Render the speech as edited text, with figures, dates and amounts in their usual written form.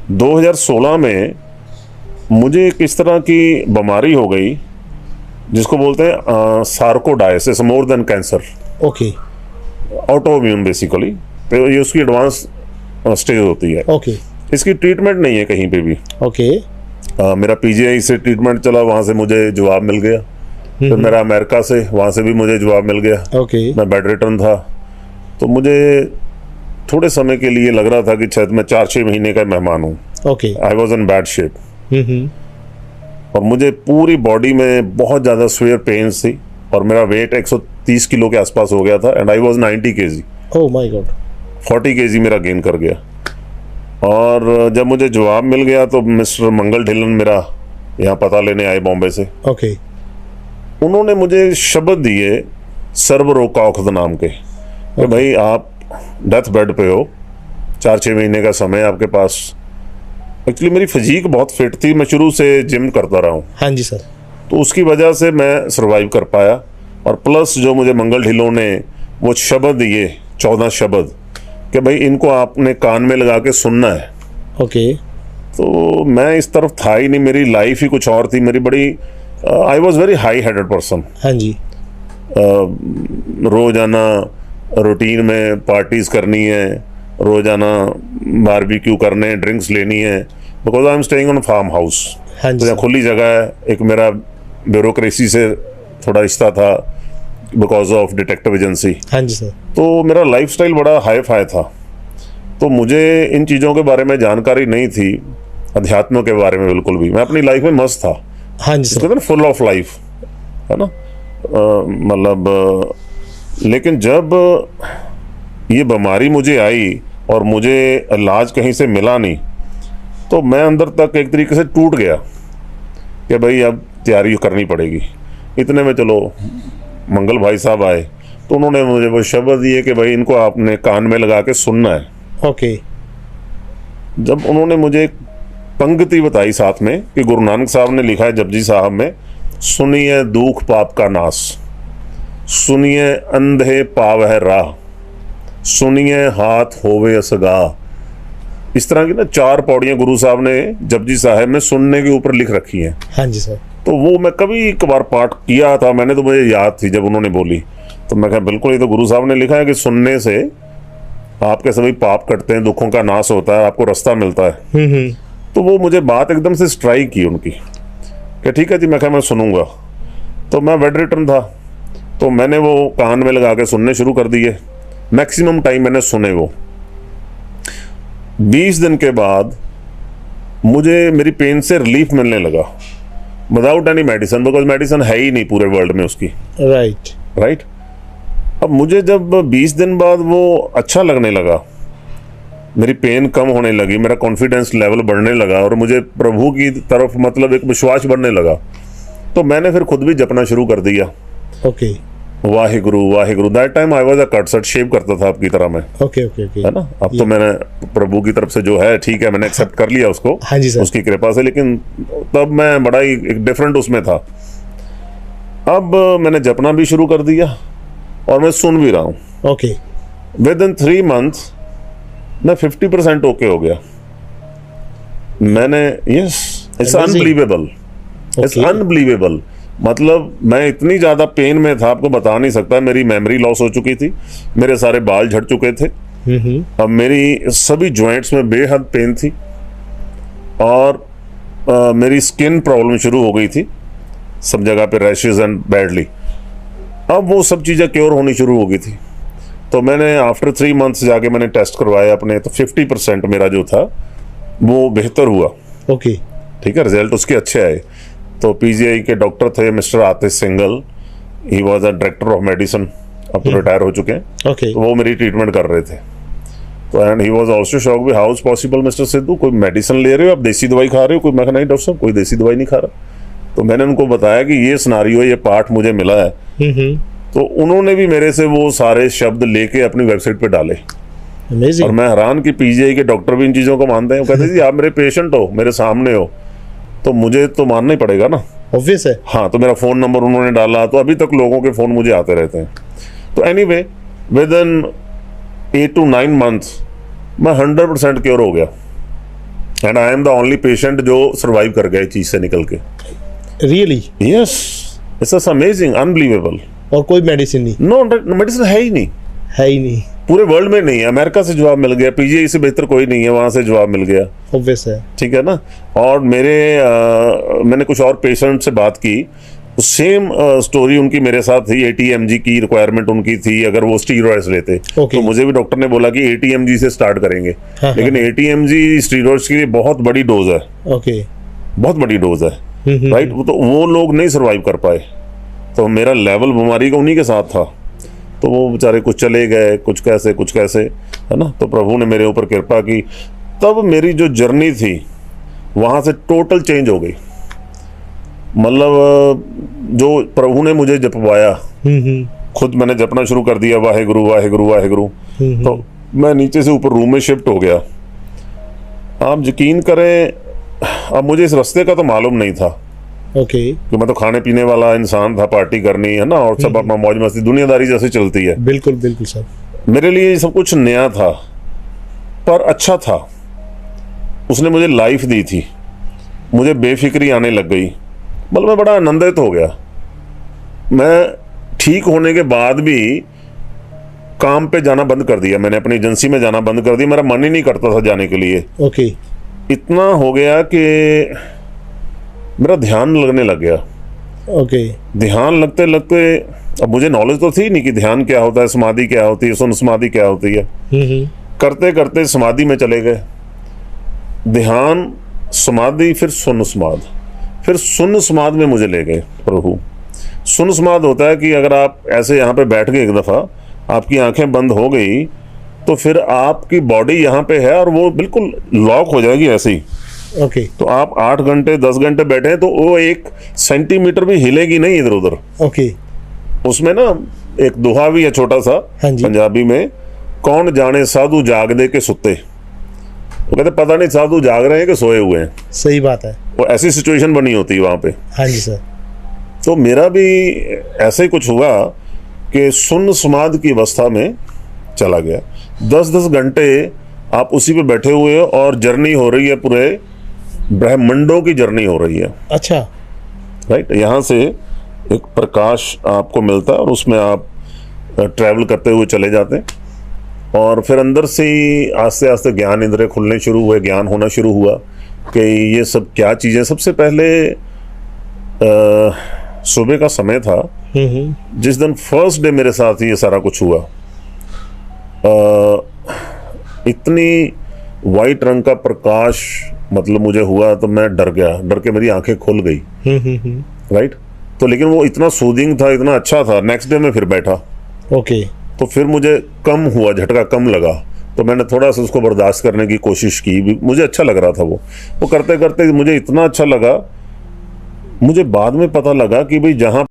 2016 में मुझे एक इस तरह की बीमारी हो गई जिसको बोलते हैं sarcoidosis, more than cancer, okay autoimmune basically. तो ये उसकी एडवांस स्टेज होती है। ओके इसकी ट्रीटमेंट नहीं है कहीं पे भी। ओके मेरा पीजीआई से ट्रीटमेंट चला, वहाँ से मुझे जवाब मिल गया। फिर मेरा अमेरिका से, वहाँ से भी मुझे जवाब मिल गया। ओके मैं बेड रिटर्न था। तो मुझे थोड़े समय के लिए लग रहा था कि शायद मैं 4-6 महीने का मेहमान हूँ। Okay I was in bad shape और मुझे पूरी बॉडी में बहुत ज़्यादा स्वेयर पेन्स थी और मेरा वेट 130 किलो के आसपास हो गया था and I was 90 kg। Oh my God 40 kg मेरा गेन कर गया। और जब मुझे जवाब मिल गया तो मिस्टर मंगल ढिल्लन मेरा यहाँ पता लेने आए बॉम्बे से। ओके उन्होंने मुझे शब्द दिए सर्व रोग का औषध नाम के कि भाई आप डेथ बेड पे हो, 4-6 महीने का समय आपके पास। एक्चुअली मेरी फिजीक बहुत फिट थी, मैं शुरू से जिम करता रहा हूँ, हाँ जी सर। तो उसकी वजह से मैं सर्वाइव कर पाया। और प्लस जो मुझे मंगल ढिल्लों ने वो शब्द दिए, 14 शब्द, कि भाई इनको आपने कान में लगा के सुनना है। ओके तो मैं इस तरफ था ही नहीं, मेरी लाइफ ही कुछ और थी। मेरी बड़ी I was very high headed person. हाँ जी रोजाना रूटीन में पार्टीज करनी है, रोजाना बारबेक्यू करने, ड्रिंक्स लेनी है, because I am staying on farm house. हाँ जी तो यहाँ सर। खुली जगह है। एक मेरा ब्यूरोक्रेसी से थोड़ा रिश्ता था बिकॉज ऑफ डिटेक्टिव एजेंसी। हाँ जी सर। तो मेरा लाइफस्टाइल बड़ा हाई फाई था। तो मुझे इन चीज़ों के बारे में जानकारी नहीं थी, अध्यात्म के बारे में बिल्कुल भी। मैं अपनी लाइफ में मस्त था, हाँ जी सर। फुल ऑफ लाइफ, है ना। मतलब लेकिन जब ये बीमारी मुझे आई और मुझे इलाज कहीं से मिला नहीं, तो मैं अंदर तक एक तरीके से टूट गया कि भाई अब तैयारी करनी पड़ेगी। इतने में चलो मंगल भाई साहब आए, तो उन्होंने मुझे वो शब्द दिए कि भाई इनको आपने कान में लगा के सुनना है। ओके जब उन्होंने मुझे एक पंक्ति बताई साथ में कि गुरु नानक साहब ने लिखा है जपजी साहब में, सुनिए दुख पाप का नाश, सुनिए अंधे पावह राह, सुनिए हाथ होवे असगा। इस तरह की ना 4 पौड़ियां गुरु साहब ने जपजी साहब में सुनने के ऊपर लिख रखी हैं। हाँ जी सर। तो वो मैं कभी एक बार पाठ किया था मैंने, तो मुझे याद थी जब उन्होंने बोली, तो मैं कहा बिल्कुल ये तो गुरु साहब ने लिखा है कि सुनने से आपके सभी पाप कटते हैं, दुखों का नाश होता है, आपको रास्ता मिलता है। तो वो मुझे बात एकदम से स्ट्राइक की उनकी कि ठीक है जी। मैं कहा मैं सुनूंगा। तो मैं बेड रिटर्न था, तो मैंने वो कान में लगा के सुनने शुरू कर दिए। मैक्सिमम टाइम मैंने सुने वो। 20 दिन के बाद मुझे मेरी पेन से रिलीफ मिलने लगा without any medicine, because medicine है ही नहीं पूरे वर्ल्ड में उसकी। राइट। अब मुझे जब 20 दिन बाद वो अच्छा लगने लगा, मेरी पेन कम होने लगी, मेरा कॉन्फिडेंस लेवल बढ़ने लगा और मुझे प्रभु की तरफ मतलब एक विश्वास बढ़ने लगा, तो मैंने फिर खुद भी जपना शुरू कर दिया। Okay Waheguru Waheguru. That time I was a cut shirt shave करता था आपकी तरह मैं। ओके ओके ओके है ना। अब तो मैंने प्रभु की तरफ से जो है ठीक है, मैंने एक्सेप्ट कर लिया उसको, हाँ जी सर। उसकी कृपा से। लेकिन तब मैं बड़ा ही एक डिफरेंट उसमें था। अब मैंने जपना भी शुरू कर दिया और मैं सुन भी रहा हूँ। ओके विद इन 3 months मैं 50% ओके हो गया। मैंने yes, it's unbelievable, it's unbelievable. मतलब मैं इतनी ज़्यादा पेन में था आपको बता नहीं सकता। मेरी मेमोरी लॉस हो चुकी थी, मेरे सारे बाल झड़ चुके थे, अब मेरी सभी जॉइंट्स में बेहद पेन थी और मेरी स्किन प्रॉब्लम शुरू हो गई थी, सब जगह पे रैशेज एंड बैडली। अब वो सब चीज़ें क्योर होनी शुरू हो गई थी। तो मैंने आफ्टर 3 months जाके मैंने टेस्ट करवाए अपने, तो 50% मेरा जो था वो बेहतर हुआ। ओके ठीक है, रिजल्ट उसके अच्छे आए। तो पीजीआई के डॉक्टर थे mister Atish Singal, he was a director of medicine, अब तो रिटायर हो चुके हैं। ओके तो वो मेरी ट्रीटमेंट कर रहे थे। तो and he was also shock भी how is possible mister Sidhu, कोई मेडिसिन ले रहे हो आप, देसी दवाई खा रहे हो? कोई, मैं नहीं डॉक्टर साहब कोई देसी दवाई नहीं खा रहा। तो मैंने उनको बताया कि ये सिनारियो, ये पाठ मुझे मिला है। तो उन्होंने भी मेरे से वो सारे शब्द लेके अपनी वेबसाइट पे डाले। और मैं हैरान कि पीजीआई के डॉक्टर भी इन चीज़ों को मानते हैं। वो कहते जी आप मेरे पेशेंट हो, मेरे सामने हो, तो मुझे तो मानना ही पड़ेगा ना। ऑब्वियस है। हाँ, तो मेरा फ़ोन नंबर उन्होंने डाला, तो अभी तक लोगों के फ़ोन मुझे आते रहते हैं। तो anyway with in 8 to 9 months मैं 100% क्योर हो गया। And I am the only patient जो सर्वाइव कर गया इस चीज से निकल के। Really? Yes, it's amazing, unbelievable. और कोई मेडिसिन नहीं? नो, मेडिसिन है ही नहीं, है ही नहीं। पूरे वर्ल्ड में नहीं है। अमेरिका से जवाब मिल गया, पीजीआई से बेहतर कोई नहीं है, वहां से जवाब मिल गया। ऑब्वियस है। ठीक है ना। और मैंने कुछ और पेशेंट से बात की, सेम स्टोरी उनकी मेरे साथ थी। 80 mg की रिक्वायरमेंट उनकी थी अगर वो स्टीरॉइड्स लेते। Okay. तो मुझे भी डॉक्टर ने बोला कि 80 mg से स्टार्ट करेंगे। हाँ, लेकिन 80 mg स्टीरॉइड्स के लिए बहुत बड़ी डोज है, ओके। बहुत बड़ी डोज है, राइट। तो वो लोग नहीं सर्वाइव कर पाए। तो मेरा लेवल बीमारी का उन्हीं के साथ था। तो वो बेचारे कुछ चले गए, कुछ कैसे, है ना। तो प्रभु ने मेरे ऊपर कृपा की। तब मेरी जो जर्नी थी वहाँ से टोटल चेंज हो गई। मतलब जो प्रभु ने मुझे जपवाया, खुद मैंने जपना शुरू कर दिया, वाहेगुरु वाहेगुरु वाहेगुरु। तो मैं नीचे से ऊपर रूम में शिफ्ट हो गया। आप यकीन करें, अब मुझे इस रास्ते का तो मालूम नहीं था। ओके। कि मैं तो खाने पीने वाला इंसान था, पार्टी करनी है ना, और सब अपना मौज मस्ती दुनियादारी जैसे चलती है। बिल्कुल बिल्कुल सर। मेरे लिए ये सब कुछ नया था, पर अच्छा था। उसने मुझे लाइफ दी थी, मुझे बेफिक्री आने लग गई। मतलब मैं बड़ा आनंदित हो गया। मैं ठीक होने के बाद भी काम पे जाना बंद कर दिया, मैंने अपनी एजेंसी में जाना बंद कर दिया। मेरा मन ही नहीं करता था जाने के लिए। ओके। इतना हो गया कि मेरा ध्यान लगने लग गया। ओके। ध्यान लगते लगते, अब मुझे नॉलेज तो थी नहीं कि ध्यान क्या होता है, समाधि क्या होती है, सुन समाधि क्या होती है। करते करते समाधि में चले गए। ध्यान, समाधि, फिर सुन समाध, फिर सुन समाध में मुझे ले गए प्रभु। सुन समाध होता है कि अगर आप ऐसे यहाँ पे बैठ गए, एक दफ़ा आपकी आंखें बंद हो गई, तो फिर आपकी बॉडी यहाँ पे है और वो बिल्कुल लॉक हो जाएगी ऐसे ही। ओके। तो आप 8 घंटे 10 घंटे बैठे हैं तो वो 1 सेंटीमीटर भी हिलेगी नहीं इधर उधर। ओके। उसमें ना एक दोहा भी है छोटा सा, हाँ जी। पंजाबी में, कौन जाने साधु जाग दे के सुते। वो कहते पता नहीं साधु जाग रहे हैं कि सोए हुए हैं। सही बात है। वो ऐसी सिचुएशन बनी होती है वहां पे। हाँ जी सर। तो मेरा भी ऐसे ही कुछ हुआ कि सुन समाध की अवस्था में चला गया। 10-10 घंटे आप उसी पे बैठे हुए हो और जर्नी हो रही है, पूरे ब्रह्मांडों की जर्नी हो रही है। अच्छा। राइट। यहाँ से एक प्रकाश आपको मिलता है और उसमें आप ट्रैवल करते हुए चले जाते हैं। और फिर अंदर से ही आस्ते आस्ते ज्ञान इंद्रिय खुलने शुरू हुए, ज्ञान होना शुरू हुआ कि ये सब क्या चीज़ें। सबसे पहले सुबह का समय था, जिस दिन फर्स्ट डे मेरे साथ ये सारा कुछ हुआ। इतनी वाइट रंग का प्रकाश मतलब मुझे हुआ तो मैं डर गया, डर के मेरी आंखें खुल गई। राइट। तो लेकिन वो इतना सूदिंग था, इतना अच्छा था। नेक्स्ट डे में फिर बैठा। ओके। तो फिर मुझे कम हुआ, झटका कम लगा, तो मैंने थोड़ा सा उसको बर्दाश्त करने की कोशिश की। मुझे अच्छा लग रहा था वो करते करते मुझे इतना अच्छा लगा। मुझे बाद में पता लगा कि भाई जहाँ